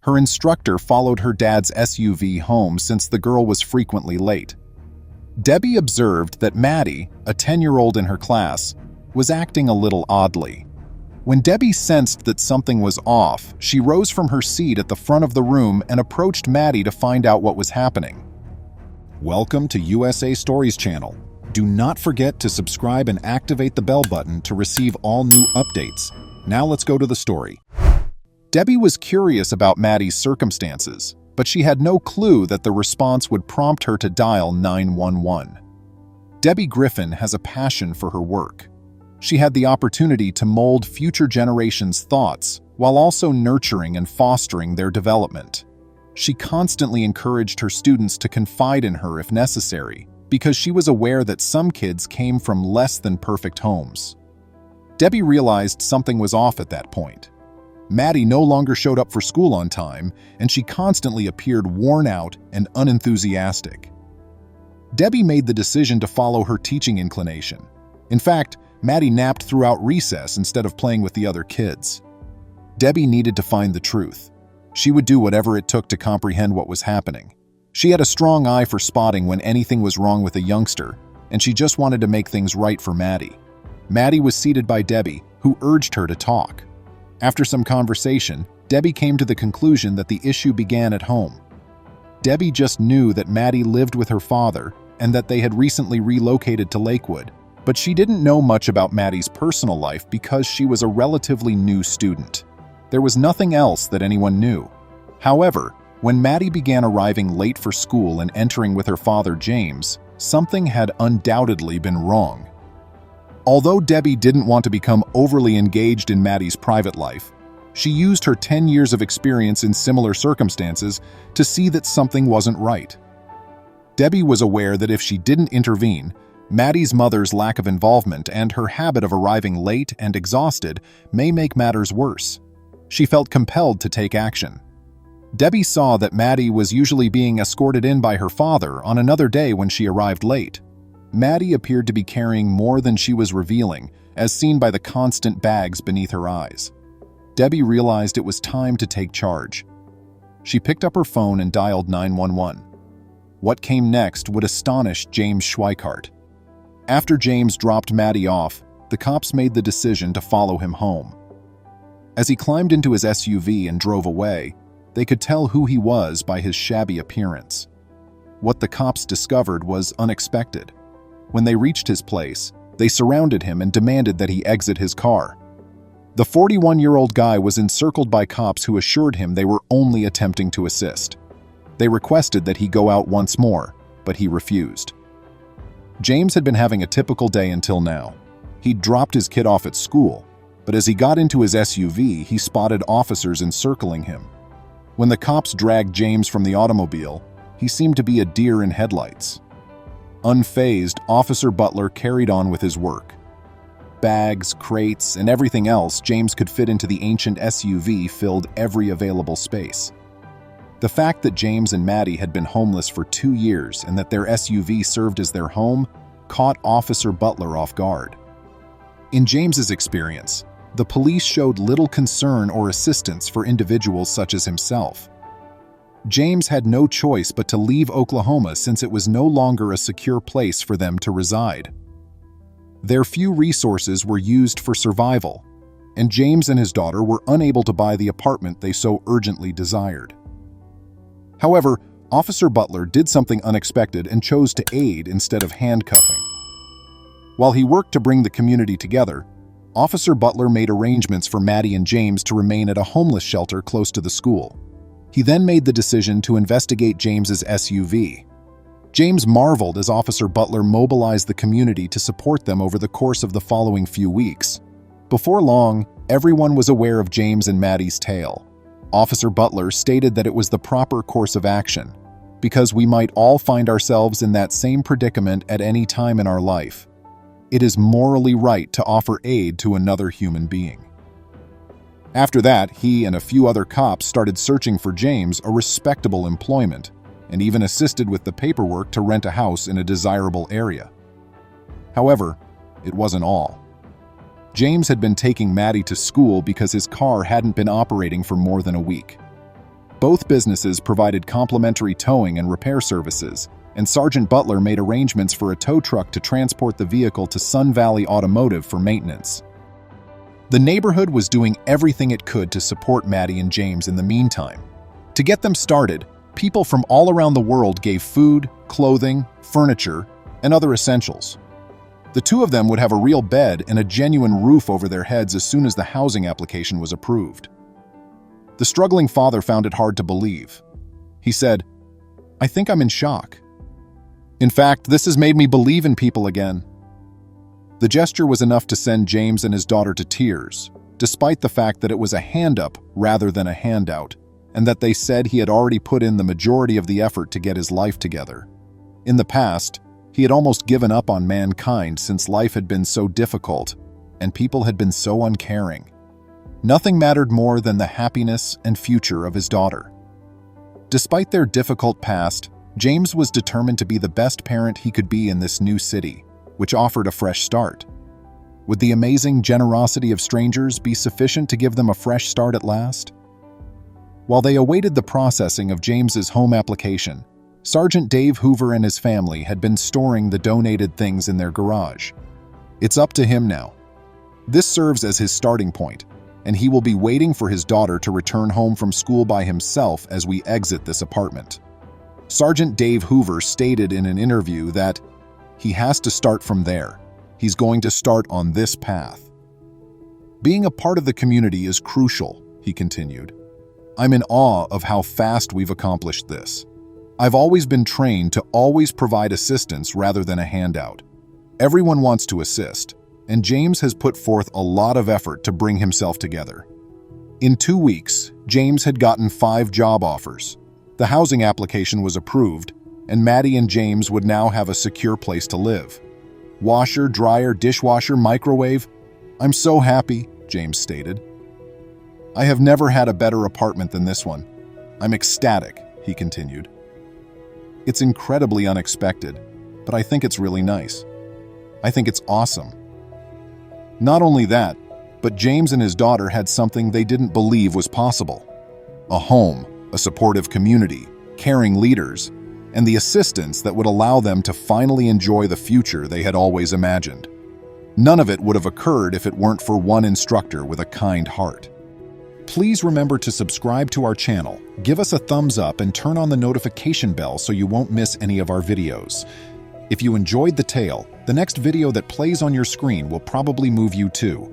Her instructor followed her dad's SUV home since the girl was frequently late. Debbie observed that Maddie, a 10-year-old in her class, was acting a little oddly. When Debbie sensed that something was off, she rose from her seat at the front of the room and approached Maddie to find out what was happening. Welcome to USA Stories channel. Do not forget to subscribe and activate the bell button to receive all new updates. Now let's go to the story. Debbie was curious about Maddie's circumstances, but she had no clue that the response would prompt her to dial 911. Debbie Griffin has a passion for her work. She had the opportunity to mold future generations' thoughts while also nurturing and fostering their development. She constantly encouraged her students to confide in her if necessary, because she was aware that some kids came from less than perfect homes. Debbie realized something was off at that point. Maddie no longer showed up for school on time, and she constantly appeared worn out and unenthusiastic. Debbie made the decision to follow her teaching inclination. In fact, Maddie napped throughout recess instead of playing with the other kids. Debbie needed to find the truth. She would do whatever it took to comprehend what was happening. She had a strong eye for spotting when anything was wrong with a youngster, and she just wanted to make things right for Maddie. Maddie was seated by Debbie, who urged her to talk. After some conversation, Debbie came to the conclusion that the issue began at home. Debbie just knew that Maddie lived with her father and that they had recently relocated to Lakewood, but she didn't know much about Maddie's personal life because she was a relatively new student. There was nothing else that anyone knew. However, when Maddie began arriving late for school and entering with her father James, something had undoubtedly been wrong. Although Debbie didn't want to become overly engaged in Maddie's private life, she used her 10 years of experience in similar circumstances to see that something wasn't right. Debbie was aware that if she didn't intervene, Maddie's mother's lack of involvement and her habit of arriving late and exhausted may make matters worse. She felt compelled to take action. Debbie saw that Maddie was usually being escorted in by her father on another day when she arrived late. Maddie appeared to be carrying more than she was revealing, as seen by the constant bags beneath her eyes. Debbie realized it was time to take charge. She picked up her phone and dialed 911. What came next would astonish James Schweikart. After James dropped Maddie off, the cops made the decision to follow him home. As he climbed into his SUV and drove away, they could tell who he was by his shabby appearance. What the cops discovered was unexpected. When they reached his place, they surrounded him and demanded that he exit his car. The 41-year-old guy was encircled by cops who assured him they were only attempting to assist. They requested that he go out once more, but he refused. James had been having a typical day until now. He'd dropped his kid off at school, but as he got into his SUV, he spotted officers encircling him. When the cops dragged James from the automobile, he seemed to be a deer in headlights. Unfazed, Officer Butler carried on with his work. Bags, crates, and everything else James could fit into the ancient SUV filled every available space. The fact that James and Maddie had been homeless for 2 years and that their SUV served as their home caught Officer Butler off guard. In James's experience, the police showed little concern or assistance for individuals such as himself. James had no choice but to leave Oklahoma since it was no longer a secure place for them to reside. Their few resources were used for survival, and James and his daughter were unable to buy the apartment they so urgently desired. However, Officer Butler did something unexpected and chose to aid instead of handcuffing. While he worked to bring the community together, Officer Butler made arrangements for Maddie and James to remain at a homeless shelter close to the school. He then made the decision to investigate James's SUV. James marveled as Officer Butler mobilized the community to support them over the course of the following few weeks. Before long, everyone was aware of James and Maddie's tale. Officer Butler stated that it was the proper course of action, because we might all find ourselves in that same predicament at any time in our life. It is morally right to offer aid to another human being. After that, he and a few other cops started searching for James a respectable employment, and even assisted with the paperwork to rent a house in a desirable area. However, it wasn't all. James had been taking Maddie to school because his car hadn't been operating for more than a week. Both businesses provided complimentary towing and repair services, and Sergeant Butler made arrangements for a tow truck to transport the vehicle to Sun Valley Automotive for maintenance. The neighborhood was doing everything it could to support Maddie and James in the meantime. To get them started, people from all around the world gave food, clothing, furniture, and other essentials. The two of them would have a real bed and a genuine roof over their heads as soon as the housing application was approved. The struggling father found it hard to believe. He said, "I think I'm in shock. In fact, this has made me believe in people again." The gesture was enough to send James and his daughter to tears, despite the fact that it was a hand-up rather than a handout, and that they said he had already put in the majority of the effort to get his life together. In the past, he had almost given up on mankind since life had been so difficult and people had been so uncaring. Nothing mattered more than the happiness and future of his daughter. Despite their difficult past, James was determined to be the best parent he could be in this new city, which offered a fresh start. Would the amazing generosity of strangers be sufficient to give them a fresh start at last? While they awaited the processing of James's home application, Sergeant Dave Hoover and his family had been storing the donated things in their garage. It's up to him now. This serves as his starting point, and he will be waiting for his daughter to return home from school by himself as we exit this apartment. Sergeant Dave Hoover stated in an interview that he has to start from there. He's going to start on this path. "Being a part of the community is crucial," he continued. "I'm in awe of how fast we've accomplished this. I've always been trained to always provide assistance rather than a handout. Everyone wants to assist, and James has put forth a lot of effort to bring himself together." In 2 weeks, James had gotten 5 job offers. The housing application was approved, and Maddie and James would now have a secure place to live. "Washer, dryer, dishwasher, microwave. I'm so happy," James stated. "I have never had a better apartment than this one. I'm ecstatic," he continued. "It's incredibly unexpected, but I think it's really nice. I think it's awesome." Not only that, but James and his daughter had something they didn't believe was possible: a home, a supportive community, caring leaders, and the assistance that would allow them to finally enjoy the future they had always imagined. None of it would have occurred if it weren't for one instructor with a kind heart. Please remember to subscribe to our channel, give us a thumbs up, and turn on the notification bell so you won't miss any of our videos. If you enjoyed the tale, the next video that plays on your screen will probably move you too.